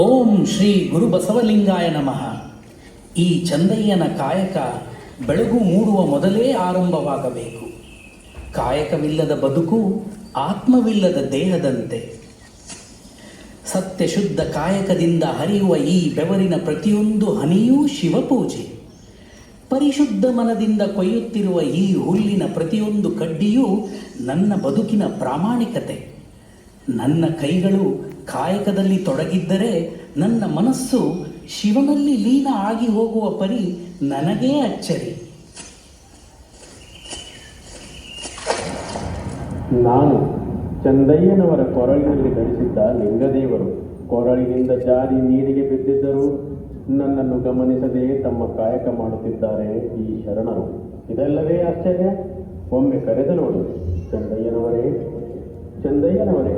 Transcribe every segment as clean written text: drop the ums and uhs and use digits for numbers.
ಓಂ ಶ್ರೀ ಗುರು ಬಸವಲಿಂಗಾಯ ನಮಃ. ಈ ಚಂದಯ್ಯನ ಕಾಯಕ ಬೆಳಗು ಮೂಡುವ ಮೊದಲೇ ಆರಂಭವಾಗಬೇಕು. ಕಾಯಕವಿಲ್ಲದ ಬದುಕು ಆತ್ಮವಿಲ್ಲದ ದೇಹದಂತೆ. ಸತ್ಯ ಶುದ್ಧ ಕಾಯಕದಿಂದ ಹರಿಯುವ ಈ ಬೆವರಿನ ಪ್ರತಿಯೊಂದು ಹನಿಯೂ ಶಿವಪೂಜೆ. ಪರಿಶುದ್ಧ ಮನದಿಂದ ಕೊಯ್ಯುತ್ತಿರುವ ಈ ಹುಲ್ಲಿನ ಪ್ರತಿಯೊಂದು ಕಡ್ಡಿಯೂ ನನ್ನ ಬದುಕಿನ ಪ್ರಾಮಾಣಿಕತೆ. ನನ್ನ ಕೈಗಳು ಕಾಯಕದಲ್ಲಿ ತೊಡಗಿದ್ದರೆ ನನ್ನ ಮನಸ್ಸು ಶಿವನಲ್ಲಿ ಲೀನ ಆಗಿ ಹೋಗುವ ಪರಿ ನನಗೇ ಅಚ್ಚರಿ. ನಾನು ಚಂದಯ್ಯನವರ ಕೊರಳಿನಲ್ಲಿ ಧರಿಸಿದ್ದ ಲಿಂಗದೇವರು ಕೊರಳಿನಿಂದ ಜಾರಿ ನೀರಿಗೆ ಬಿದ್ದಿದ್ದರೂ ನನ್ನನ್ನು ಗಮನಿಸದೆ ತಮ್ಮ ಕಾಯಕ ಮಾಡುತ್ತಿದ್ದಾರೆ ಈ ಶರಣರು. ಇದೆಲ್ಲವೇ ಆಶ್ಚರ್ಯ. ಒಮ್ಮೆ ಕರೆದು ನೋಡು, ಚಂದಯ್ಯನವರೇ, ಚಂದಯ್ಯನವರೇ.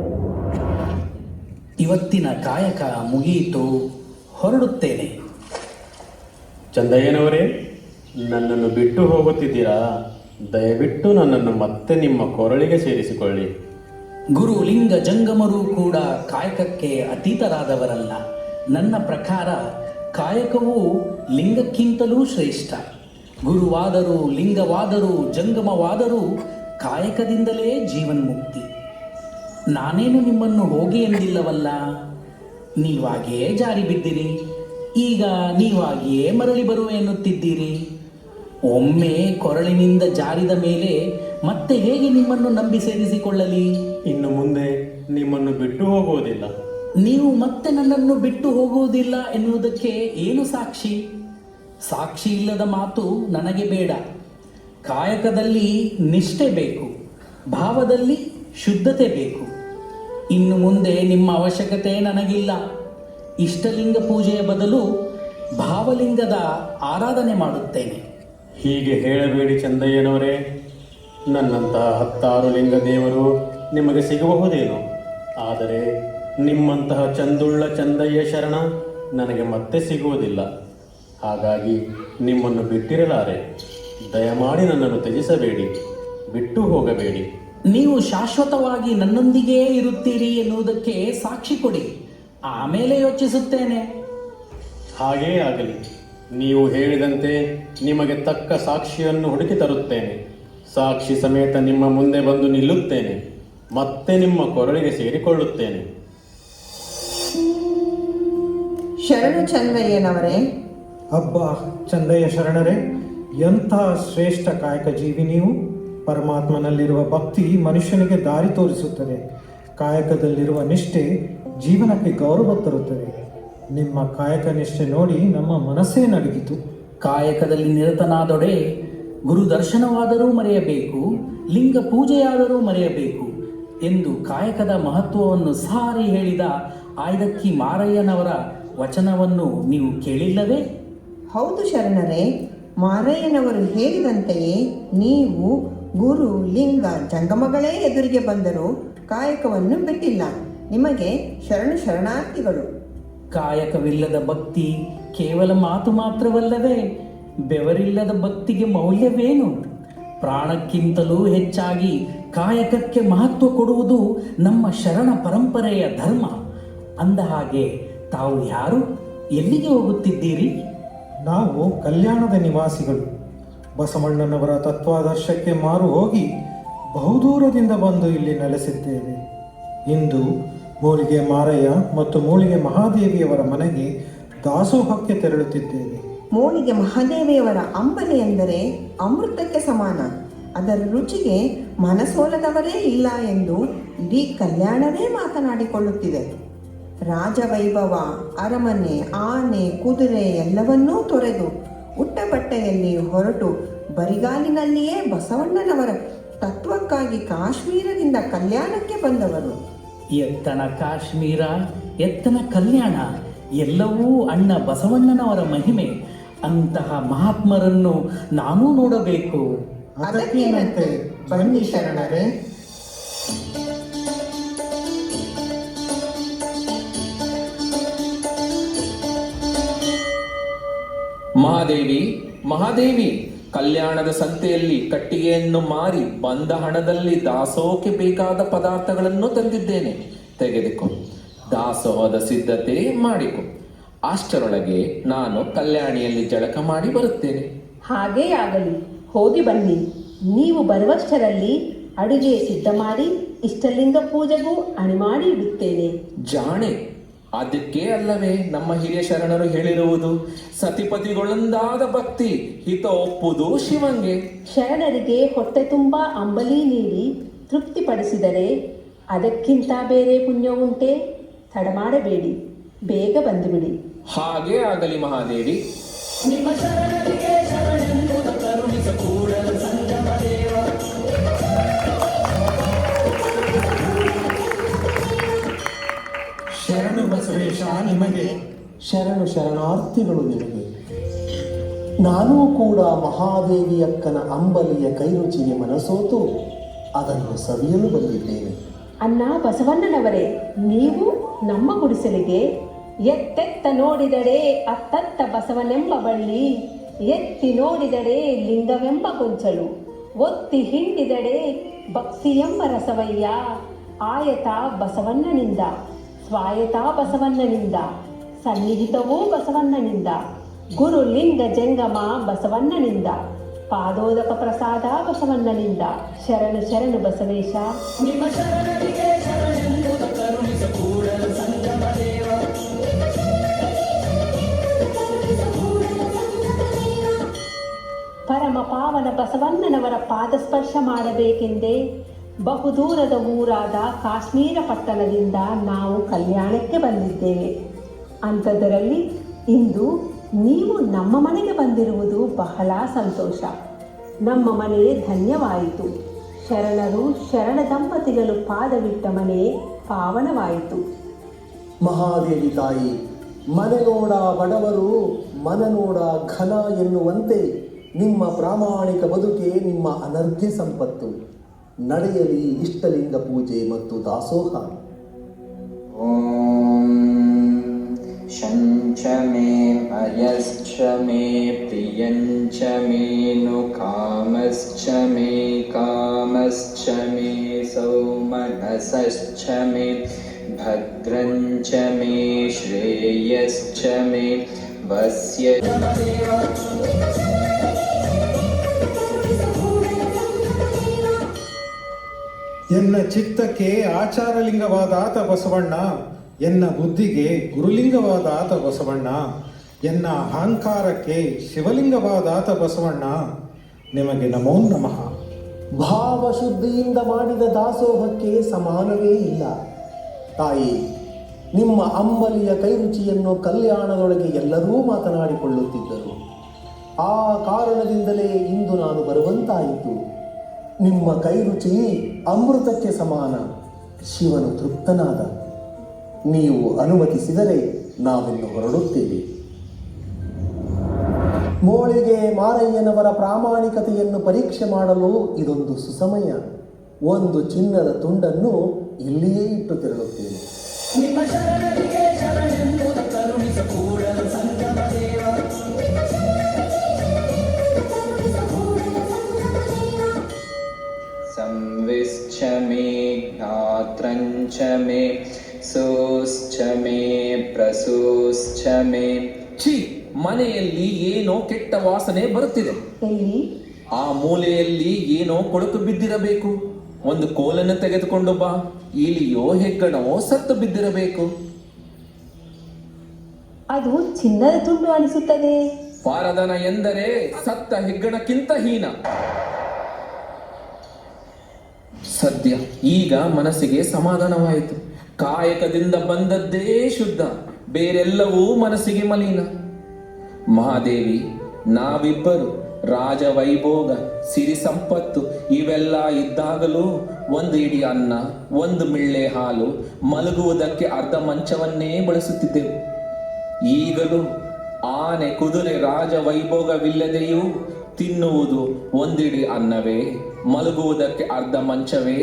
ಇವತ್ತಿನ ಕಾಯಕ ಮುಗಿಯಿತು, ಹೊರಡುತ್ತೇನೆ. ಚಂದಯ್ಯನವರೇ, ನನ್ನನ್ನು ಬಿಟ್ಟು ಹೋಗುತ್ತಿದ್ದೀರಾ? ದಯವಿಟ್ಟು ನನ್ನನ್ನು ಮತ್ತೆ ನಿಮ್ಮ ಕೊರಳಿಗೆ ಸೇರಿಸಿಕೊಳ್ಳಿ. ಗುರು ಲಿಂಗ ಜಂಗಮರೂ ಕೂಡ ಕಾಯಕಕ್ಕೆ ಅತೀತರಾದವರಲ್ಲ. ನನ್ನ ಪ್ರಕಾರ ಕಾಯಕವು ಲಿಂಗಕ್ಕಿಂತಲೂ ಶ್ರೇಷ್ಠ. ಗುರುವಾದರೂ ಲಿಂಗವಾದರೂ ಜಂಗಮವಾದರೂ ಕಾಯಕದಿಂದಲೇ ಜೀವನ್ಮುಕ್ತಿ. ನಾನೇನು ನಿಮ್ಮನ್ನು ಹೋಗಿ ಎಂದಿಲ್ಲವಲ್ಲ. ನೀವಾಗಿಯೇ ಜಾರಿ ಬಿದ್ದಿರಿ, ಈಗ ನೀವಾಗಿಯೇ ಮರಳಿ ಬರುವೆ ಎನ್ನುತ್ತಿದ್ದೀರಿ. ಒಮ್ಮೆ ಕೊರಳಿನಿಂದ ಜಾರಿದ ಮೇಲೆ ಮತ್ತೆ ಹೇಗೆ ನಿಮ್ಮನ್ನು ನಂಬಿ ಸೇರಿಸಿಕೊಳ್ಳಲಿ? ಇನ್ನು ಮುಂದೆ ನಿಮ್ಮನ್ನು ಬಿಟ್ಟು ಹೋಗುವುದಿಲ್ಲ. ನೀವು ಮತ್ತೆ ನನ್ನನ್ನು ಬಿಟ್ಟು ಹೋಗುವುದಿಲ್ಲ ಎನ್ನುವುದಕ್ಕೆ ಏನು ಸಾಕ್ಷಿ? ಸಾಕ್ಷಿ ಇಲ್ಲದ ಮಾತು ನನಗೆ ಬೇಡ. ಕಾಯಕದಲ್ಲಿ ನಿಷ್ಠೆ ಬೇಕು, ಭಾವದಲ್ಲಿ ಶುದ್ಧತೆ ಬೇಕು. ಇನ್ನು ಮುಂದೆ ನಿಮ್ಮ ಅವಶ್ಯಕತೆ ನನಗಿಲ್ಲ. ಇಷ್ಟಲಿಂಗ ಪೂಜೆಯ ಬದಲು ಭಾವಲಿಂಗದ ಆರಾಧನೆ ಮಾಡುತ್ತೇನೆ. ಹೀಗೆ ಹೇಳಬೇಡಿ ಚಂದಯ್ಯನವರೇ. ನನ್ನಂತಹ 10 ಲಿಂಗ ದೇವರು ನಿಮಗೆ ಸಿಗಬಹುದೇನೋ, ಆದರೆ ನಿಮ್ಮಂತಹ ಚಂದುಳ್ಳ ಚಂದಯ್ಯ ಶರಣ ನನಗೆ ಮತ್ತೆ ಸಿಗುವುದಿಲ್ಲ. ಹಾಗಾಗಿ ನಿಮ್ಮನ್ನು ಬಿಟ್ಟಿರಲಾರೆ. ದಯಮಾಡಿ ನನ್ನನ್ನು ತ್ಯಜಿಸಬೇಡಿ, ಬಿಟ್ಟು ಹೋಗಬೇಡಿ. ನೀವು ಶಾಶ್ವತವಾಗಿ ನನ್ನೊಂದಿಗೇ ಇರುತ್ತೀರಿ ಎನ್ನುವುದಕ್ಕೆ ಸಾಕ್ಷಿ ಕೊಡಿ, ಆಮೇಲೆ ಯೋಚಿಸುತ್ತೇನೆ. ಹಾಗೇ ಆಗಲಿ. ನೀವು ಹೇಳಿದಂತೆ ನಿಮಗೆ ತಕ್ಕ ಸಾಕ್ಷಿಯನ್ನು ಹುಡುಕಿ ತರುತ್ತೇನೆ. ಸಾಕ್ಷಿ ಸಮೇತ ನಿಮ್ಮ ಮುಂದೆ ಬಂದು ನಿಲ್ಲುತ್ತೇನೆ. ಮತ್ತೆ ನಿಮ್ಮ ಕೊರಳಿಗೆ ಸೇರಿಕೊಳ್ಳುತ್ತೇನೆ. ಶರಣು ಚಂದಯ್ಯನವರೇ. ಅಬ್ಬಾ ಚಂದಯ್ಯ ಶರಣರೇ, ಎಂಥ ಶ್ರೇಷ್ಠ ಕಾಯಕ ಜೀವಿ ನೀವು. ಪರಮಾತ್ಮನಲ್ಲಿರುವ ಭಕ್ತಿ ಮನುಷ್ಯನಿಗೆ ದಾರಿ ತೋರಿಸುತ್ತದೆ. ಕಾಯಕದಲ್ಲಿರುವ ನಿಷ್ಠೆ ಜೀವನಕ್ಕೆ ಗೌರವ ತರುತ್ತದೆ. ನಿಮ್ಮ ಕಾಯಕ ನಿಷ್ಠೆ ನೋಡಿ ನಮ್ಮ ಮನಸ್ಸೇ ನಡುಗಿತು. ಕಾಯಕದಲ್ಲಿ ನಿರತನಾದೊಡೆ ಗುರು ದರ್ಶನವಾದರೂ ಮರೆಯಬೇಕು, ಲಿಂಗ ಪೂಜೆಯಾದರೂ ಮರೆಯಬೇಕು ಎಂದು ಕಾಯಕದ ಮಹತ್ವವನ್ನು ಸಾರಿ ಹೇಳಿದ ಆಯ್ದಕ್ಕಿ ಮಾರಯ್ಯನವರ ವಚನವನ್ನು ನೀವು ಕೇಳಿಲ್ಲವೇ? ಹೌದು ಶರಣರೇ, ಮಾರಯ್ಯನವರು ಹೇಳಿದಂತೆಯೇ ನೀವು ಗುರು ಲಿಂಗ ಜಂಗಮಗಳೇ ಎದುರಿಗೆ ಬಂದರೂ ಕಾಯಕವನ್ನು ಬಿಟ್ಟಿಲ್ಲ. ನಿಮಗೆ ಶರಣಾರ್ಥಿಗಳು. ಕಾಯಕವಿಲ್ಲದ ಭಕ್ತಿ ಕೇವಲ ಮಾತು ಮಾತ್ರವಲ್ಲವೇ? ಬೆವರಿಲ್ಲದ ಭಕ್ತಿಗೆ ಮೌಲ್ಯವೇನು? ಪ್ರಾಣಕ್ಕಿಂತಲೂ ಹೆಚ್ಚಾಗಿ ಕಾಯಕಕ್ಕೆ ಮಹತ್ವ ಕೊಡುವುದು ನಮ್ಮ ಶರಣ ಪರಂಪರೆಯ ಧರ್ಮ. ಅಂದ ಹಾಗೆ ತಾವು ಯಾರು? ಎಲ್ಲಿಗೆ ಹೋಗುತ್ತಿದ್ದೀರಿ? ನಾವು ಕಲ್ಯಾಣದ ನಿವಾಸಿಗಳು. ಬಸವಣ್ಣನವರ ತತ್ವಾದರ್ಶಕ್ಕೆ ಮಾರು ಹೋಗಿ ಬಹುದೂರದಿಂದ ಬಂದು ಇಲ್ಲಿ ನೆಲೆಸಿದ್ದೇವೆ. ಇಂದು ಮೂಲಿಗೆ ಮಾರಯ್ಯ ಮತ್ತು ಮೂಲಿಗೆ ಮಹಾದೇವಿಯವರ ಮನೆಗೆ ದಾಸೋಹಕ್ಕೆ ತೆರಳುತ್ತಿದ್ದೇವೆ. ಮೂಲಿಗೆ ಮಹಾದೇವಿಯವರ ಅಂಬಲಿ ಎಂದರೆ ಅಮೃತಕ್ಕೆ ಸಮಾನ. ಅದರ ರುಚಿಗೆ ಮನಸೋಲದವರೇ ಇಲ್ಲ ಎಂದು ಇಡೀ ಕಲ್ಯಾಣವೇ ಮಾತನಾಡಿಕೊಳ್ಳುತ್ತಿದೆ. ರಾಜವೈಭವ, ಅರಮನೆ, ಆನೆ, ಕುದುರೆ ಎಲ್ಲವನ್ನೂ ತೊರೆದು ಉಟ್ಟ ಬಟ್ಟೆಯಲ್ಲಿ ಹೊರಟು ಬರಿಗಾಲಿನಲ್ಲಿಯೇ ಬಸವಣ್ಣನವರ ತತ್ವಕ್ಕಾಗಿ ಕಾಶ್ಮೀರದಿಂದ ಕಲ್ಯಾಣಕ್ಕೆ ಬಂದವರು. ಎತ್ತನ ಕಾಶ್ಮೀರ, ಎತ್ತನ ಕಲ್ಯಾಣ ಎಲ್ಲವೂ ಅಣ್ಣ ಬಸವಣ್ಣನವರ ಮಹಿಮೆ. ಅಂತಹ ಮಹಾತ್ಮರನ್ನು ನಾನೂ ನೋಡಬೇಕು. ಅದಕ್ಕೇನಂತೆ, ಬನ್ನಿ ಶರಣರೇ. ಮಹಾದೇವಿ, ಮಹಾದೇವಿ, ಕಲ್ಯಾಣದ ಸಂತೆಯಲ್ಲಿ ಕಟ್ಟಿಗೆಯನ್ನು ಮಾರಿ ಬಂದ ಹಣದಲ್ಲಿ ದಾಸೋಹಕ್ಕೆ ಬೇಕಾದ ಪದಾರ್ಥಗಳನ್ನು ತಂದಿದ್ದೇನೆ, ತೆಗೆದುಕೊ. ದಾಸೋಹದ ಸಿದ್ಧತೆ ಮಾಡಿಕೊ. ಅಷ್ಟರೊಳಗೆ ನಾನು ಕಲ್ಯಾಣಿಯಲ್ಲಿ ಜಳಕ ಮಾಡಿ ಬರುತ್ತೇನೆ. ಹಾಗೇ ಆಗಲಿ, ಹೋಗಿ ಬನ್ನಿ. ನೀವು ಬರುವಷ್ಟರಲ್ಲಿ ಅಡುಗೆ ಸಿದ್ಧ ಮಾಡಿ ಇಷ್ಟಲಿಂಗ ಪೂಜೆಗೂ ಅಣಿ ಮಾಡಿ ಇಡುತ್ತೇನೆ. ಜಾಣೆ, ಅದಕ್ಕೆ ಅಲ್ಲವೇ ನಮ್ಮ ಹಿರಿಯ ಶರಣರು ಹೇಳಿರುವುದು, ಸತಿಪತಿಗಳೊಂದಾದ ಭಕ್ತಿ ಹಿತ ಒಪ್ಪುದು ಶಿವಂಗೆ. ಶರಣರಿಗೆ ಹೊಟ್ಟೆ ತುಂಬ ಅಂಬಲಿ ನೀಡಿ ತೃಪ್ತಿಪಡಿಸಿದರೆ ಅದಕ್ಕಿಂತ ಬೇರೆ ಪುಣ್ಯ ಉಂಟೆ? ತಡ ಮಾಡಬೇಡಿ, ಬೇಗ ಬಂದುಬಿಡಿ. ಹಾಗೇ ಆಗಲಿ ಮಹಾದೇವಿ. ಶರಣು ಬಸವೇಶ ನಿಮಗೆ. ಶರಣು ಶರಣಾರ್ಥಿಗಳು ನಿಮಗೆ. ನಾನೂ ಕೂಡ ಮಹಾದೇವಿಯಕ್ಕನ ಅಂಬಲಿಯ ಕೈರುಚಿಗೆ ಮನಸೋತು ಅದನ್ನು ಸವಿಯಲು ಬಂದಿದ್ದೇನೆ. ಅನ್ನ ಬಸವಣ್ಣನವರೇ, ನೀವು ನಮ್ಮ ಗುಡಿಸಲಿಗೆ ಎತ್ತೆತ್ತ ನೋಡಿದಡೆ ಅತ್ತತ್ತ ಬಸವನೆಂಬ ಬಳ್ಳಿ, ಎತ್ತಿ ನೋಡಿದಡೆ ಲಿಂಗವೆಂಬ ಗೊಂಚಲು, ಒತ್ತಿ ಹಿಂಡಿದಡೆ ಭಕ್ತಿಯೆಂಬ ರಸವಯ್ಯ. ಆಯತ ಬಸವಣ್ಣನಿಂದ, ಸ್ವಾಯತ ಬಸವಣ್ಣನಿಂದ, ಸನ್ನಿಹಿತವೂ ಬಸವಣ್ಣನಿಂದ, ಗುರು ಲಿಂಗ ಜಂಗಮ ಬಸವಣ್ಣನಿಂದ, ಪಾದೋದಕ ಪ್ರಸಾದ ಬಸವಣ್ಣನಿಂದ. ಶರಣು ಶರಣು ಬಸವೇಶ. ಪರಮ ಪಾವನ ಬಸವಣ್ಣನವರ ಪಾದಸ್ಪರ್ಶ ಮಾಡಬೇಕೆಂದೇ ಬಹುದೂರದ ಊರಾದ ಕಾಶ್ಮೀರ ಪಟ್ಟಣದಿಂದ ನಾವು ಕಲ್ಯಾಣಕ್ಕೆ ಬಂದಿದ್ದೇವೆ. ಅಂಥದ್ದರಲ್ಲಿ ಇಂದು ನೀವು ನಮ್ಮ ಮನೆಗೆ ಬಂದಿರುವುದು ಬಹಳ ಸಂತೋಷ. ನಮ್ಮ ಮನೆ ಧನ್ಯವಾಯಿತು. ಶರಣರು ಶರಣ ದಂಪತಿಗಳು ಪಾದವಿಟ್ಟ ಮನೆ ಪಾವನವಾಯಿತು. ಮಹಾದೇವಿ ತಾಯಿ, ಮನೆನೋಡ ಬಡವರು ಮನನೋಡ ಘನ ಎನ್ನುವಂತೆ ನಿಮ್ಮ ಪ್ರಾಮಾಣಿಕ ಬದುಕೆ ನಿಮ್ಮ ಅನರ್ಘ್ಯ ಸಂಪತ್ತು. ನಡೆಯಲಿ ಇಷ್ಟಲಿಂಗ ಪೂಜೆ ಮತ್ತು ದಾಸೋಹ. ಓಂ ಶಂಚ ಮೇ ಅಯಶ್ಚ ಮೇ ಪ್ರಿಯಂಚ ಮೇನು ಕಾಮಶ್ಚ ಮೇ ಕಾಮಶ್ಚ ಮೇ ಸೌಮನಸಶ್ಚ ಮೇ ಭದ್ರಂಚ ಮೇ ಶ್ರೇಯಶ್ಚ ಮೇ ವಸ್ಯ. ಎನ್ನ ಚಿತ್ತಕ್ಕೆ ಆಚಾರಲಿಂಗವಾದ ಆತ ಬಸವಣ್ಣ, ಎನ್ನ ಬುದ್ಧಿಗೆ ಗುರುಲಿಂಗವಾದ ಆತ ಬಸವಣ್ಣ, ಎನ್ನ ಅಹಂಕಾರಕ್ಕೆ ಶಿವಲಿಂಗವಾದ ಆತ ಬಸವಣ್ಣ, ನಿಮಗೆ ನಮೋ ನಮಃ. ಭಾವಶುದ್ಧಿಯಿಂದ ಮಾಡಿದ ದಾಸೋಹಕ್ಕೆ ಸಮಾನವೇ ಇಲ್ಲ. ತಾಯಿ, ನಿಮ್ಮ ಅಂಬಲಿಯ ಕೈರುಚಿಯನ್ನು ಕಲ್ಯಾಣದೊಳಗೆ ಎಲ್ಲರೂ ಮಾತನಾಡಿಕೊಳ್ಳುತ್ತಿದ್ದರು. ಆ ಕಾರಣದಿಂದಲೇ ಇಂದು ನಾನು ಬರುವಂತಾಯಿತು. ನಿಮ್ಮ ಕೈರುಚಿ ಅಮೃತಕ್ಕೆ ಸಮಾನ. ಶಿವನು ತೃಪ್ತನಾದ. ನೀವು ಅನುಮತಿಸಿದರೆ ನಾವಿನ್ನು ಹೊರಡುತ್ತೇವೆ. ಮೋಳಿಗೆ ಮಾರಯ್ಯನವರ ಪ್ರಾಮಾಣಿಕತೆಯನ್ನು ಪರೀಕ್ಷೆ ಮಾಡಲು ಇದೊಂದು ಸುಸಮಯ. ಒಂದು ಚಿನ್ನದ ತುಂಡನ್ನು ಇಲ್ಲಿಯೇ ಇಟ್ಟು ತೆರಳುತ್ತೇನೆ. प्रसूश्च मे। ಛೀ, ಮನೆಯಲ್ಲಿ ಏನೋ ಕೆಟ್ಟ ವಾಸನೆ ಬರುತ್ತಿದೆ. ಎಲ್ಲಿ? ಆ ಮೂಲೆಯಲ್ಲಿ ಏನೋ ಕೊಳಕು ಬಿದ್ದಿರಬೇಕು. ಒಂದು ಕೋಲನ್ನು ತೆಗೆದುಕೊಂಡು ಬಾ. ಇಲಿಯೋ ಹೆಗ್ಗಣವೋ ಸತ್ತು ಬಿದ್ದಿರಬೇಕು. ಅದು ಚಿನ್ನದ ತುಂಡು ಅನಿಸುತ್ತದೆ. ಪಾರದನ ಎಂದರೆ ಸತ್ತ ಹೆಗ್ಗಣಕ್ಕಿಂತ ಹೀನ. ಸದ್ಯ ಈಗ ಮನಸ್ಸಿಗೆ ಸಮಾಧಾನವಾಯಿತು. ಕಾಯಕದಿಂದ ಬಂದದ್ದೇ ಶುದ್ಧ, ಬೇರೆಲ್ಲವೂ ಮನಸ್ಸಿಗೆ ಮಲಿನ. ಮಹಾದೇವಿ, ನಾವಿಬ್ಬರು ರಾಜವೈಭೋಗ, ಸಿರಿ ಸಂಪತ್ತು ಇವೆಲ್ಲ ಇದ್ದಾಗಲೂ ಒಂದು ಇಡೀ ಅನ್ನ, ಒಂದು ಮಿಳ್ಳೆ ಹಾಲು, ಮಲಗುವುದಕ್ಕೆ ಅರ್ಧ ಮಂಚವನ್ನೇ ಬಳಸುತ್ತಿದ್ದೆವು. ಈಗಲೂ ಆನೆ ಕುದುರೆ ರಾಜವೈಭೋಗವಿಲ್ಲದೆಯೂ ತಿನ್ನುವುದು ಒಂದಿಡಿ ಅನ್ನವೇ, ಮಲಗುವುದಕ್ಕೆ ಅರ್ಧ ಮಂಚವೇ.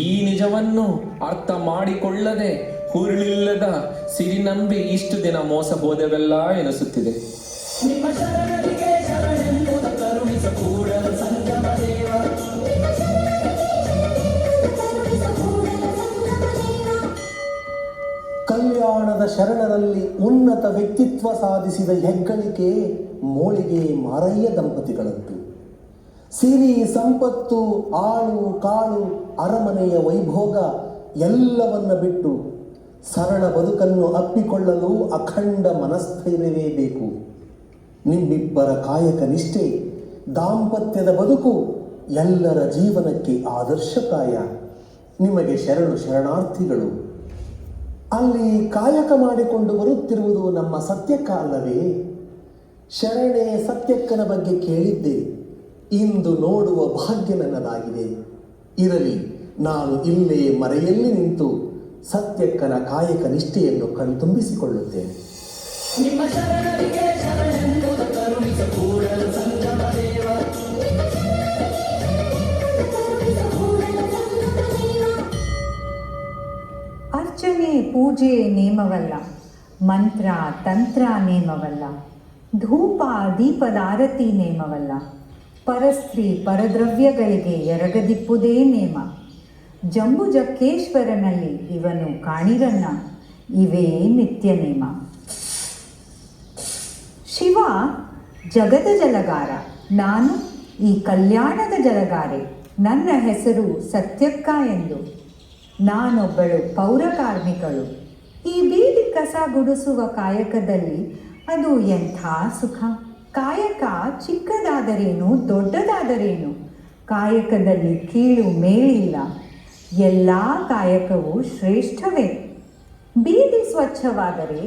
ಈ ನಿಜವನ್ನು ಅರ್ಥ ಮಾಡಿಕೊಳ್ಳದೆ ಹುರುಳಿಲ್ಲದ ಸಿರಿ ನಂಬಿ ಇಷ್ಟು ದಿನ ಮೋಸ ಹೋದೆವೆಲ್ಲ ಎನಿಸುತ್ತಿದೆ. ಕಲ್ಯಾಣದ ಶರಣರಲ್ಲಿ ಉನ್ನತ ವ್ಯಕ್ತಿತ್ವ ಸಾಧಿಸಿದ ಹೆಗ್ಗಳಿಕೆ ಮೋಳಿಗೆ ಮಾರಯ್ಯ ದಂಪತಿಗಳದ್ದು. ಸಿರಿ ಸಂಪತ್ತು, ಆಳು ಕಾಳು, ಅರಮನೆಯ ವೈಭೋಗ ಎಲ್ಲವನ್ನ ಬಿಟ್ಟು ಸರಳ ಬದುಕನ್ನು ಅಪ್ಪಿಕೊಳ್ಳಲು ಅಖಂಡ ಮನಸ್ಥೈರ್ಯವೇ ಬೇಕು. ನಿಮ್ಮಿಬ್ಬರ ಕಾಯಕ ನಿಷ್ಠೆ, ದಾಂಪತ್ಯದ ಬದುಕು ಎಲ್ಲರ ಜೀವನಕ್ಕೆ ಆದರ್ಶಪ್ರಾಯ. ನಿಮಗೆ ಶರಣು ಶರಣಾರ್ಥಿಗಳು. ಅಲ್ಲಿ ಕಾಯಕ ಮಾಡಿಕೊಂಡು ಬರುತ್ತಿರುವುದು ನಮ್ಮ ಸತ್ಯಕ್ಕ ಅಲ್ಲವೇ? ಶರಣೆ ಸತ್ಯಕ್ಕನ ಬಗ್ಗೆ ಕೇಳಿದ್ದೆ, ಇಂದು ನೋಡುವ ಭಾಗ್ಯ ನನ್ನದಾಗಿದೆ. ಇರಲಿ, ನಾನು ಇಲ್ಲೇ ಮರೆಯಲ್ಲಿ ನಿಂತು ಸತ್ಯಕ್ಕನ ಕಾಯಕ ನಿಷ್ಠೆಯನ್ನು ಕಣ್ತುಂಬಿಸಿಕೊಳ್ಳುತ್ತೇನೆ. ಅರ್ಚನೆ ಪೂಜೆ ನೇಮವಲ್ಲ, ಮಂತ್ರ ತಂತ್ರ ನೇಮವಲ್ಲ, ಧೂಪ ದೀಪದ ಆರತಿ ನೇಮವಲ್ಲ, ಪರಸ್ತ್ರೀ ಪರದ್ರವ್ಯಗಳಿಗೆ ಎರಗದಿಪ್ಪುದೇ ನೇಮ. ಜಂಬುಜಕ್ಕೇಶ್ವರನಲ್ಲಿ ಇವನು ಕಾಣಿರನ್ನ, ಇವೇ ನಿತ್ಯ ನೇಮ. ಶಿವ ಜಗದ ಜಲಗಾರ, ನಾನು ಈ ಕಲ್ಯಾಣದ ಜಲಗಾರೆ. ನನ್ನ ಹೆಸರು ಸತ್ಯಕ್ಕ ಎಂದು. ನಾನೊಬ್ಬಳು ಪೌರ ಕಾರ್ಮಿಕಳು. ಈ ಬೀದಿ ಕಸ ಗುಡಿಸುವ ಕಾಯಕದಲ್ಲಿ ಅದು ಎಂಥ ಸುಖ. ಕಾಯಕ ಚಿಕ್ಕದಾದರೇನು ದೊಡ್ಡದಾದರೇನು, ಕಾಯಕದಲ್ಲಿ ಕೀಳು ಮೇಲಿಲ್ಲ. ಎಲ್ಲ ಕಾಯಕವು ಶ್ರೇಷ್ಠವೇ. ಬೀದಿ ಸ್ವಚ್ಛವಾದರೆ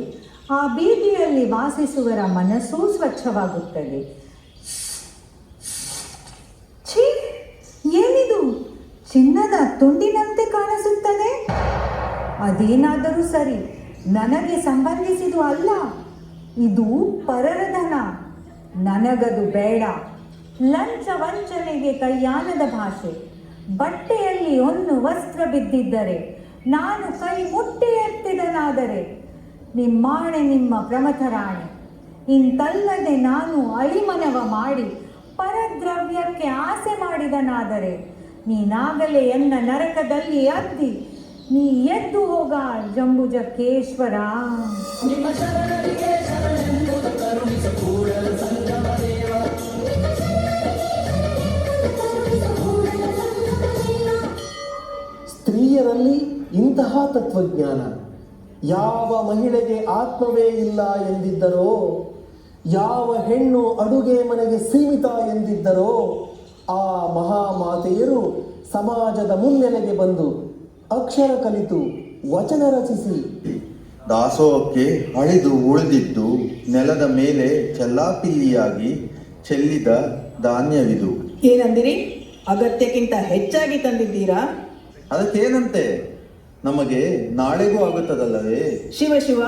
ಆ ಬೀದಿಯಲ್ಲಿ ವಾಸಿಸುವರ ಮನಸ್ಸೂ ಸ್ವಚ್ಛವಾಗುತ್ತದೆ. ಛೀ, ಏನಿದು ಚಿನ್ನದ ತುಂಡಿನಂತೆ ಕಾಣಿಸುತ್ತದೆ? ಅದೇನಾದರೂ ಸರಿ, ನನಗೆ ಸಂಬಂಧಿಸಿದು ಅಲ್ಲ. ಇದು ಪರರ ಧನ, ನನಗದು ಬೇಡ. ಲಂಚ ವಂಚನೆಗೆ ಕೈಯಾನದ ಭಾಷೆ. ಬಟ್ಟೆಯಲ್ಲಿ ಒಂದು ವಸ್ತ್ರ ಬಿದ್ದಿದ್ದರೆ, ನಾನು ಕೈ ಮುಟ್ಟಿ ಎತ್ತಿದನಾದರೆ ನಿಮ್ಮಾಣೆ ನಿಮ್ಮ ಪ್ರಮಥರಾಣೆ. ಇಂತಲ್ಲದೆ ನಾನು ಅಳಿಮನವ ಮಾಡಿ ಪರದ್ರವ್ಯಕ್ಕೆ ಆಸೆ ಮಾಡಿದನಾದರೆ ನೀನಾಗಲೇ ಎನ್ನ ನರಕದಲ್ಲಿ ಅದ್ದಿ ನೀ ಎದ್ದು ಹೋಗ ಜಂಬುಜಕ್ಕೇಶ್ವರ. ಸ್ತ್ರೀಯರಲ್ಲಿ ಇಂತಹ ತತ್ವಜ್ಞಾನ. ಯಾವ ಮಹಿಳೆಗೆ ಆತ್ಮವೇ ಇಲ್ಲ ಎಂದಿದ್ದರೋ, ಯಾವ ಹೆಣ್ಣು ಅಡುಗೆ ಮನೆಗೆ ಸೀಮಿತ ಎಂದಿದ್ದರೋ, ಆ ಮಹಾಮಾತೆಯರು ಸಮಾಜದ ಮುನ್ನೆಲೆಗೆ ಬಂದು ಅಕ್ಷರ ಕಲಿತು ವಚನ ರಚಿಸಿ ದಾಸೋಹಕ್ಕೆ ಅಳಿದು ಉಳಿದಿದ್ದು ನೆಲದ ಮೇಲೆ ಚೆಲ್ಲಾಪಿಲ್ಲಿಯಾಗಿ ಚೆಲ್ಲಿದ ಧಾನ್ಯವಿದು. ಏನಂದಿರಿ? ಅಗತ್ಯಕ್ಕಿಂತ ಹೆಚ್ಚಾಗಿ ತಂದಿದ್ದೀರಾ? ಅದಕ್ಕೇನಂತೆ, ನಮಗೆ ನಾಳೆಗೂ ಆಗುತ್ತದಲ್ಲವೇ? ಶಿವ ಶಿವ,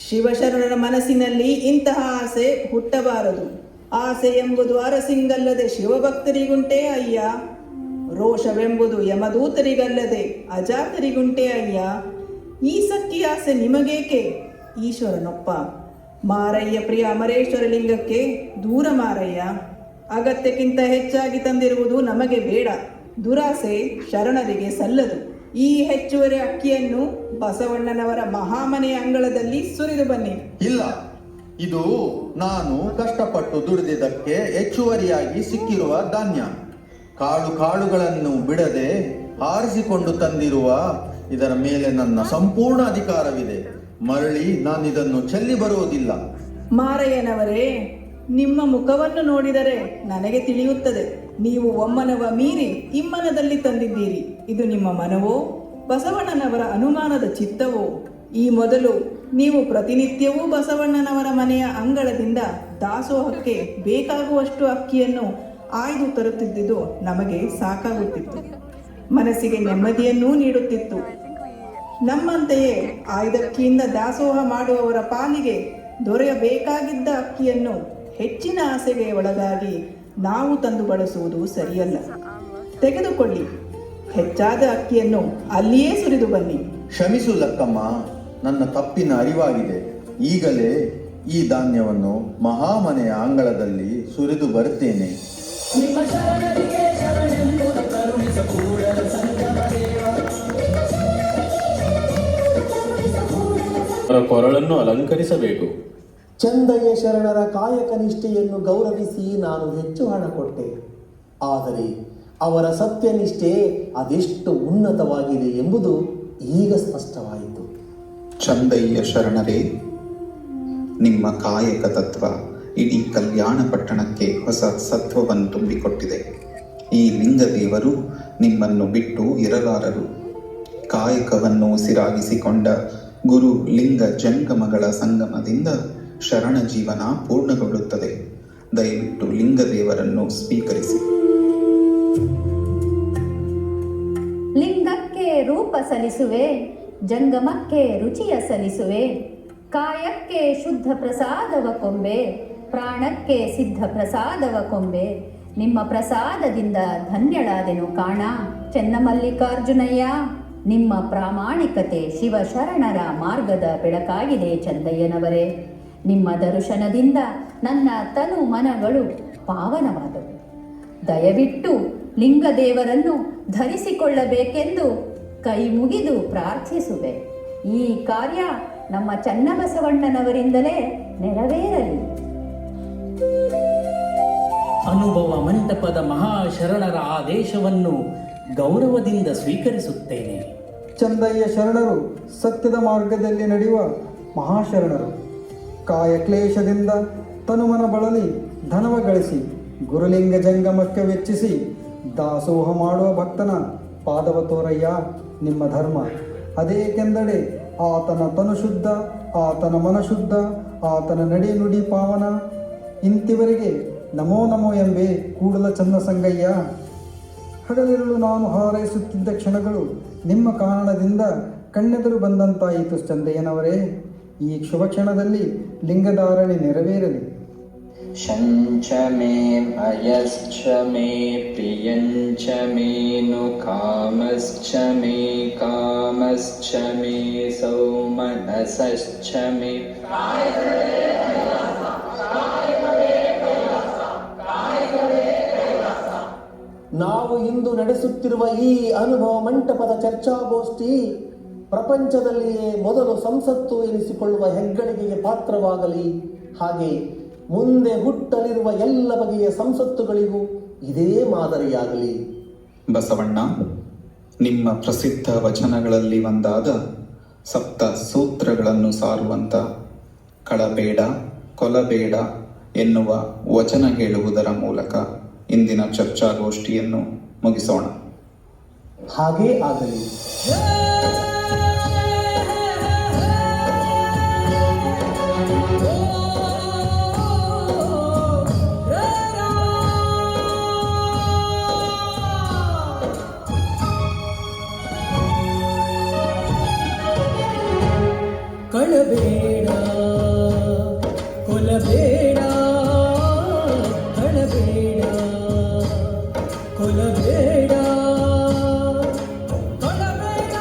ಶಿವಶರಣರ ಮನಸ್ಸಿನಲ್ಲಿ ಇಂತಹ ಆಸೆ ಹುಟ್ಟಬಾರದು. ಆಸೆ ಎಂಬುದು ಅರಸಿಂಗಲ್ಲದೆ ಶಿವಭಕ್ತರಿಗುಂಟೆ ಅಯ್ಯ. ರೋಷವೆಂಬುದು ಯಮದೂತರಿಗಲ್ಲದೆ ಅಜಾತರಿಗುಂಟೆ ಅಯ್ಯ. ಈ ಸಕ್ಕಿ ಆಸೆ ನಿಮಗೇಕೆ? ಈಶ್ವರನೊಪ್ಪ. ಮಾರಯ್ಯ ಪ್ರಿಯ ಅಮರೇಶ್ವರ ಲಿಂಗಕ್ಕೆ ದೂರ ಮಾರಯ್ಯ. ಅಗತ್ಯಕ್ಕಿಂತ ಹೆಚ್ಚಾಗಿ ತಂದಿರುವುದು ನಮಗೆ ಬೇಡ. ದುರಾಸೆ ಶರಣರಿಗೆ ಸಲ್ಲದು. ಈ ಹೆಚ್ಚುವರಿ ಅಕ್ಕಿಯನ್ನು ಬಸವಣ್ಣನವರ ಮಹಾಮನೆಯ ಅಂಗಳದಲ್ಲಿ ಸುರಿದು ಬನ್ನಿ. ಇಲ್ಲ, ಇದು ನಾನು ಕಷ್ಟಪಟ್ಟು ದುಡಿದಿದ್ದಕ್ಕೆ ಹೆಚ್ಚುವರಿಯಾಗಿ ಸಿಕ್ಕಿರುವ ಧಾನ್ಯ. ಕಾಳುಗಳನ್ನು ಬಿಡದೆ ಆರಿಸಿಕೊಂಡು ತಂದಿರುವ ಇದರ ಮೇಲೆ ನನ್ನ ಸಂಪೂರ್ಣ ಅಧಿಕಾರವಿದೆ. ಮರಳಿ ನಾನು ಇದನ್ನು ಚೆಲ್ಲಿ ಬರುವುದಿಲ್ಲ. ಮಾರಯ್ಯನವರೇ, ನಿಮ್ಮ ಮುಖವನ್ನು ನೋಡಿದರೆ ನನಗೆ ತಿಳಿಯುತ್ತದೆ. ನೀವು ಒಮ್ಮನವ ಮೀರಿ ಇಮ್ಮನದಲ್ಲಿ ತಂದಿದ್ದೀರಿ. ಇದು ನಿಮ್ಮ ಮನವೋ, ಬಸವಣ್ಣನವರ ಅನುಮಾನದ ಚಿತ್ತವೋ? ಈ ಮೊದಲು ನೀವು ಪ್ರತಿನಿತ್ಯವೂ ಬಸವಣ್ಣನವರ ಮನೆಯ ಅಂಗಳದಿಂದ ದಾಸೋಹಕ್ಕೆ ಬೇಕಾಗುವಷ್ಟು ಅಕ್ಕಿಯನ್ನು ಆಯ್ದು ತರುತ್ತಿದ್ದುದು ನಮಗೆ ಸಾಕಾಗುತ್ತಿತ್ತು. ಮನಸ್ಸಿಗೆ ನೆಮ್ಮದಿಯನ್ನೂ ನೀಡುತ್ತಿತ್ತು. ನಮ್ಮಂತೆಯೇ ಆಯ್ದಕ್ಕಿಯಿಂದ ದಾಸೋಹ ಮಾಡುವವರ ಪಾಲಿಗೆ ದೊರೆಯಬೇಕಾಗಿದ್ದ ಅಕ್ಕಿಯನ್ನು ಹೆಚ್ಚಿನ ಆಸೆಗೆ ಒಳಗಾಗಿ ನಾವು ತಂದು ಬಳಸುವುದು ಸರಿಯಲ್ಲ. ತೆಗೆದುಕೊಳ್ಳಿ, ಹೆಚ್ಚಾದ ಅಕ್ಕಿಯನ್ನು ಅಲ್ಲಿಯೇ ಸುರಿದು ಬನ್ನಿ. ಕ್ಷಮಿಸು ಲಕ್ಕಮ್ಮ, ನನ್ನ ತಪ್ಪಿನ ಅರಿವಾಗಿದೆ. ಈಗಲೇ ಈ ಧಾನ್ಯವನ್ನು ಮಹಾಮನೆಯ ಅಂಗಳದಲ್ಲಿ ಸುರಿದು ಬರುತ್ತೇನೆ. ಅವರ ಕೊರಳನ್ನು ಅಲಂಕರಿಸಬೇಕು. ಚಂದಯ್ಯ ಶರಣರ ಕಾಯಕ ನಿಷ್ಠೆಯನ್ನು ಗೌರವಿಸಿ ನಾನು ಹೆಚ್ಚು ಹಣ ಕೊಟ್ಟೆ. ಆದರೆ ಅವರ ಸತ್ಯನಿಷ್ಠೆ ಅದೆಷ್ಟು ಉನ್ನತವಾಗಿದೆ ಎಂಬುದು ಈಗ ಸ್ಪಷ್ಟವಾಯಿತು. ಚಂದಯ್ಯ ಶರಣರೇ, ನಿಮ್ಮ ಕಾಯಕ ತತ್ವ ಇಡೀ ಕಲ್ಯಾಣ ಪಟ್ಟಣಕ್ಕೆ ಹೊಸ ಸತ್ವವನ್ನು ತುಂಬಿಕೊಟ್ಟಿದೆ. ಈ ಲಿಂಗದೇವರು ನಿಮ್ಮನ್ನು ಬಿಟ್ಟು ಇರಲಾರರು. ಕಾಯಕವನ್ನು ಉಸಿರಾಗಿಸಿಕೊಂಡ ಗುರು ಲಿಂಗ ಜಂಗಮಗಳ ಸಂಗಮದಿಂದ ಶರಣ ಜೀವನ ಪೂರ್ಣಗೊಳ್ಳುತ್ತದೆ. ದಯವಿಟ್ಟು ಲಿಂಗದೇವರನ್ನು ಸ್ವೀಕರಿಸಿ. ಲಿಂಗಕ್ಕೆ ರೂಪ ಸಲ್ಲಿಸುವೆ, ಜಂಗಮಕ್ಕೆ ರುಚಿಯ ಸಲ್ಲಿಸುವೆ, ಕಾಯಕ್ಕೆ ಶುದ್ಧ ಪ್ರಸಾದವ ಕೊಂಬೆ, ಪ್ರಾಣಕ್ಕೆ ಸಿದ್ಧ ಪ್ರಸಾದವ ಕೊಂಬೆ. ನಿಮ್ಮ ಪ್ರಸಾದದಿಂದ ಧನ್ಯಳಾದೆನು ಕಾಣ ಚೆನ್ನಮಲ್ಲಿಕಾರ್ಜುನಯ್ಯ. ನಿಮ್ಮ ಪ್ರಾಮಾಣಿಕತೆ ಶಿವಶರಣರ ಮಾರ್ಗದ ಬೆಳಕಾಗಿದೆ ಚಂದಯ್ಯನವರೇ. ನಿಮ್ಮ ದರ್ಶನದಿಂದ ನನ್ನ ತನು ಮನಗಳು ಪಾವನವಾದವು. ದಯವಿಟ್ಟು ಲಿಂಗದೇವರನ್ನು ಧರಿಸಿಕೊಳ್ಳಬೇಕೆಂದು ಕೈ ಮುಗಿದು ಪ್ರಾರ್ಥಿಸುವೆ. ಈ ಕಾರ್ಯ ನಮ್ಮ ಚನ್ನಬಸವಣ್ಣನವರಿಂದಲೇ ನೆರವೇರಲಿ. ಅನುಭವ ಮಂಟಪದ ಮಹಾಶರಣರ ಆದೇಶವನ್ನು ಗೌರವದಿಂದ ಸ್ವೀಕರಿಸುತ್ತೇನೆ. ಚಂದಯ್ಯ ಶರಣರು ಸತ್ಯದ ಮಾರ್ಗದಲ್ಲಿ ನಡೆಯುವ ಮಹಾಶರಣರು. ಕಾಯಕ್ಲೇಶದಿಂದ ತನುಮನ ಬಳಲಿ ಧನವ ಗಳಿಸಿ ಗುರುಲಿಂಗ ಜಂಗಮಕ್ಕೆ ವೆಚ್ಚಿಸಿ ದಾಸೋಹ ಮಾಡುವ ಭಕ್ತನ ಪಾದವ ತೋರಯ್ಯ ನಿಮ್ಮ ಧರ್ಮ. ಅದೇಕೆಂದಡೆ ಆತನ ತನು ಶುದ್ಧ, ಆತನ ಮನ ಶುದ್ಧ, ಆತನ ನಡೆ ನುಡಿ ಪಾವನ. ಇಂತಿವರೆಗೆ ನಮೋ ನಮೋ ಎಂಬೆ ಕೂಡಲ ಚಂದ ಸಂಗಯ್ಯ. ಹಗಲಿರುಳು ನಾನು ಹಾರೈಸುತ್ತಿದ್ದ ಕ್ಷಣಗಳು ನಿಮ್ಮ ಕಾರಣದಿಂದ ಕಣ್ಣೆದುರು ಬಂದಂತಾಯಿತು ಚಂದಯ್ಯನವರೇ. ಈ ಶುಭ ಕ್ಷಣದಲ್ಲಿ ಲಿಂಗಧಾರಣೆ ನೆರವೇರಲಿ. ಶಂಚ ಮೇ ಅಯಶ್ಚ ಮೇ ಪ್ರಿಯಂಚ ಮೇನು ಕಾಮಶ್ಚ ಮೇ ಕಾಮಶ್ಚ ಮೇ ಸೌಮನಸಶ್ಚ ಮೇ. ನಾವು ಇಂದು ನಡೆಸುತ್ತಿರುವ ಈ ಅನುಭವ ಮಂಟಪದ ಚರ್ಚಾಗೋಷ್ಠಿ ಪ್ರಪಂಚದಲ್ಲಿಯೇ ಮೊದಲು ಸಂಸತ್ತು ಎನಿಸಿಕೊಳ್ಳುವ ಹೆಗ್ಗಳಿಕೆಗೆ ಪಾತ್ರವಾಗಲಿ. ಹಾಗೆ ಮುಂದೆ ಹುಟ್ಟಲಿರುವ ಎಲ್ಲ ಬಗೆಯ ಸಂಸತ್ತುಗಳಿಗೂ ಇದೇ ಮಾದರಿಯಾಗಲಿ. ಬಸವಣ್ಣ, ನಿಮ್ಮ ಪ್ರಸಿದ್ಧ ವಚನಗಳಲ್ಲಿ ಒಂದಾದ ಸಪ್ತ ಸೂತ್ರಗಳನ್ನು ಸಾರುವಂತ ಕಳಬೇಡ ಕೊಲಬೇಡ ಎನ್ನುವ ವಚನ ಹೇಳುವುದರ ಮೂಲಕ ಇಂದಿನ ಚರ್ಚಾಗೋಷ್ಠಿಯನ್ನು ಮುಗಿಸೋಣ. ಹಾಗೇ ಆಗಲಿ. ಕಳಬೇಡ ಕೊಲಬೇಡ, ಕಳಬೇಡ ಕೊಲಬೇಡ, ಕಳಬೇಡ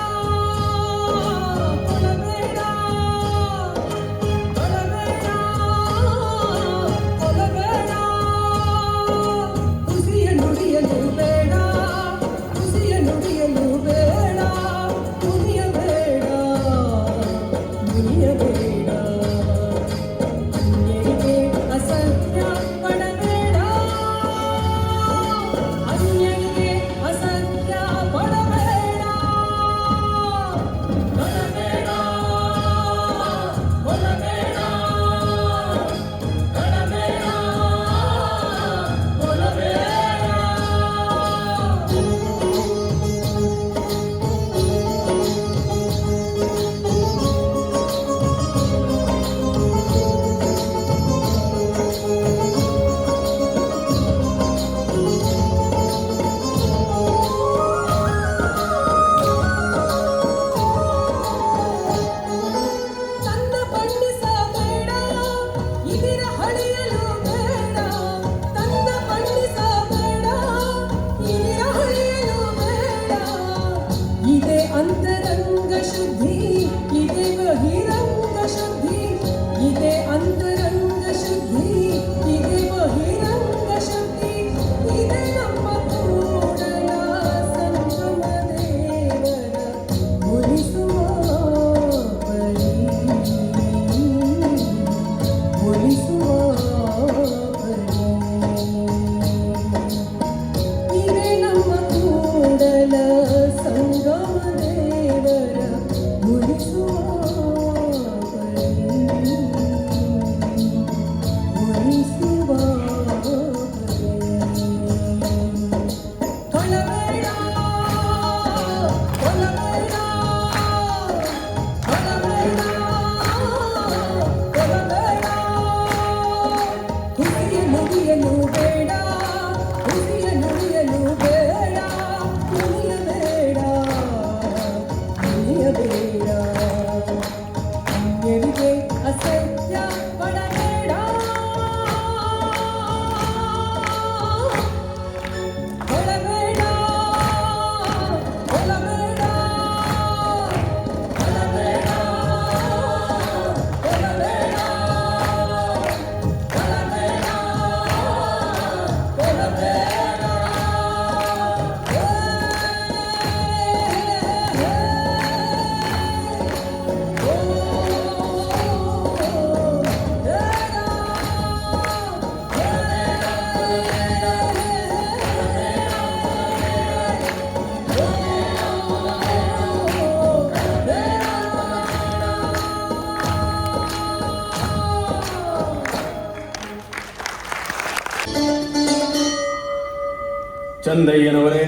ಚಂದಯ್ಯನವರೇ,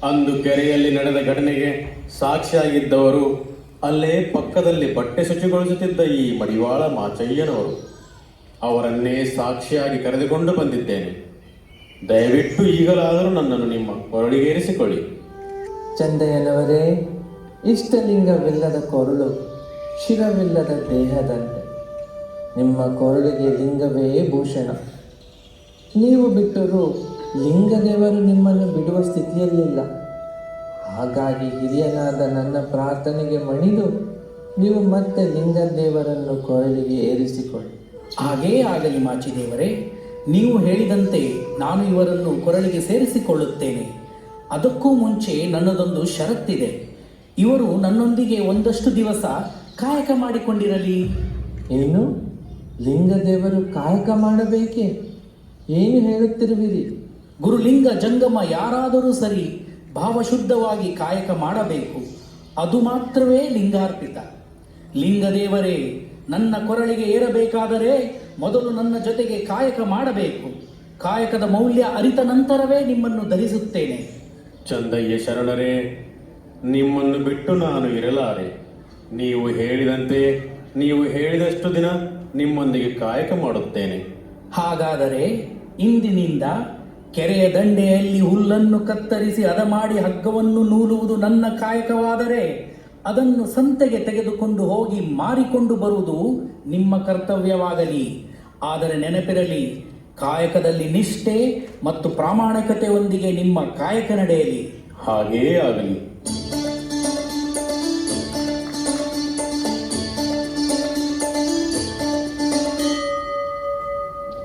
ಅಂದು ಕೆರೆಯಲ್ಲಿ ನಡೆದ ಘಟನೆಗೆ ಸಾಕ್ಷಿಯಾಗಿದ್ದವರು ಅಲ್ಲೇ ಪಕ್ಕದಲ್ಲಿ ಬಟ್ಟೆ ಶುಚಿಗೊಳಿಸುತ್ತಿದ್ದ ಈ ಮಡಿವಾಳ ಮಾಚಯ್ಯನವರು. ಅವರನ್ನೇ ಸಾಕ್ಷಿಯಾಗಿ ಕರೆದುಕೊಂಡು ಬಂದಿದ್ದೇನೆ. ದಯವಿಟ್ಟು ಈಗಲಾದರೂ ನನ್ನನ್ನು ನಿಮ್ಮ ಕೊರಳಿಗೇರಿಸಿಕೊಳ್ಳಿ. ಚಂದಯ್ಯನವರೇ, ಇಷ್ಟಲಿಂಗವಿಲ್ಲದ ಕೊರಳು ಶಿರವಿಲ್ಲದ ದೇಹದಂತೆ. ನಿಮ್ಮ ಕೊರಳಿಗೆ ಲಿಂಗವೇ ಭೂಷಣ. ನೀವು ಬಿಟ್ಟರೂ ಲಿಂಗದೇವರು ನಿಮ್ಮನ್ನು ಬಿಡುವ ಸ್ಥಿತಿಯಲ್ಲಿಲ್ಲ. ಹಾಗಾಗಿ ಹಿರಿಯನಾದ ನನ್ನ ಪ್ರಾರ್ಥನೆಗೆ ಮಣಿದು ನೀವು ಮತ್ತೆ ಲಿಂಗದೇವರನ್ನು ಕೊರಳಿಗೆ ಏರಿಸಿಕೊಳ್ಳಿ. ಹಾಗೇ ಆಗಲಿ ಮಾಚಿದೇವರೇ, ನೀವು ಹೇಳಿದಂತೆ ನಾನು ಇವರನ್ನು ಕೊರಳಿಗೆ ಸೇರಿಸಿಕೊಳ್ಳುತ್ತೇನೆ. ಅದಕ್ಕೂ ಮುಂಚೆ ನನ್ನದೊಂದು ಷರತ್ತಿದೆ. ಇವರು ನನ್ನೊಂದಿಗೆ ಒಂದಷ್ಟು ದಿವಸ ಕಾಯಕ ಮಾಡಿಕೊಂಡಿರಲಿ. ಏನು, ಲಿಂಗದೇವರು ಕಾಯಕ ಮಾಡಬೇಕೇ? ಏನು ಹೇಳುತ್ತಿರುವಿರಿ? ಗುರುಲಿಂಗ ಜಂಗಮ ಯಾರಾದರೂ ಸರಿ ಭಾವಶುದ್ಧವಾಗಿ ಕಾಯಕ ಮಾಡಬೇಕು. ಅದು ಮಾತ್ರವೇ ಲಿಂಗಾರ್ಪಿತ. ಲಿಂಗದೇವರೇ, ನನ್ನ ಕೊರಳಿಗೆ ಏರಬೇಕಾದರೆ ಮೊದಲು ನನ್ನ ಜೊತೆಗೆ ಕಾಯಕ ಮಾಡಬೇಕು. ಕಾಯಕದ ಮೌಲ್ಯ ಅರಿತ ನಂತರವೇ ನಿಮ್ಮನ್ನು ಧರಿಸುತ್ತೇನೆ. ಚಂದಯ್ಯ ಶರಣರೇ, ನಿಮ್ಮನ್ನು ಬಿಟ್ಟು ನಾನು ಇರಲಾರೆ. ನೀವು ಹೇಳಿದಂತೆ, ನೀವು ಹೇಳಿದಷ್ಟು ದಿನ ನಿಮ್ಮೊಂದಿಗೆ ಕಾಯಕ ಮಾಡುತ್ತೇನೆ. ಹಾಗಾದರೆ ಇಂದಿನಿಂದ ಕೆರೆಯ ದಂಡೆಯಲ್ಲಿ ಹುಲ್ಲನ್ನು ಕತ್ತರಿಸಿ ಹದ ಮಾಡಿ ಹಗ್ಗವನ್ನು ನೂಲುವುದು ನನ್ನ ಕಾಯಕವಾದರೆ, ಅದನ್ನು ಸಂತೆಗೆ ತೆಗೆದುಕೊಂಡು ಹೋಗಿ ಮಾರಿಕೊಂಡು ಬರುವುದು ನಿಮ್ಮ ಕರ್ತವ್ಯವಾಗಲಿ. ಆದರೆ ನೆನಪಿರಲಿ, ಕಾಯಕದಲ್ಲಿ ನಿಷ್ಠೆ ಮತ್ತು ಪ್ರಾಮಾಣಿಕತೆಯೊಂದಿಗೆ ನಿಮ್ಮ ಕಾಯಕ ನಡೆಯಲಿ. ಹಾಗೇ ಆಗಲಿ.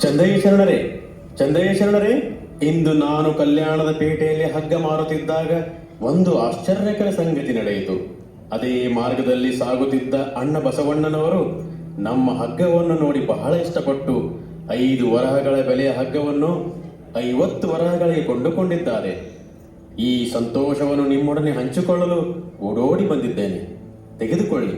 ಚಂದಯ್ಯ ಶರಣರೇ, ಚಂದಯ್ಯ ಶರಣರೇ, ಇಂದು ನಾನು ಕಲ್ಯಾಣದ ಪೇಟೆಯಲ್ಲಿ ಹಗ್ಗ ಮಾರುತ್ತಿದ್ದಾಗ ಒಂದು ಆಶ್ಚರ್ಯಕರ ಸಂಗತಿ ನಡೆಯಿತು. ಅದೇ ಮಾರ್ಗದಲ್ಲಿ ಸಾಗುತ್ತಿದ್ದ ಅಣ್ಣ ಬಸವಣ್ಣನವರು ನಮ್ಮ ಹಗ್ಗವನ್ನು ನೋಡಿ ಬಹಳ ಇಷ್ಟಪಟ್ಟು 5 ವರಹಗಳ ಬೆಲೆಯ ಹಗ್ಗವನ್ನು 50 ವರಹಗಳಿಗೆ ಕೊಂಡುಕೊಂಡಿದ್ದಾರೆ. ಈ ಸಂತೋಷವನ್ನು ನಿಮ್ಮೊಡನೆ ಹಂಚಿಕೊಳ್ಳಲು ಓಡೋಡಿ ಬಂದಿದ್ದೇನೆ. ತೆಗೆದುಕೊಳ್ಳಿ.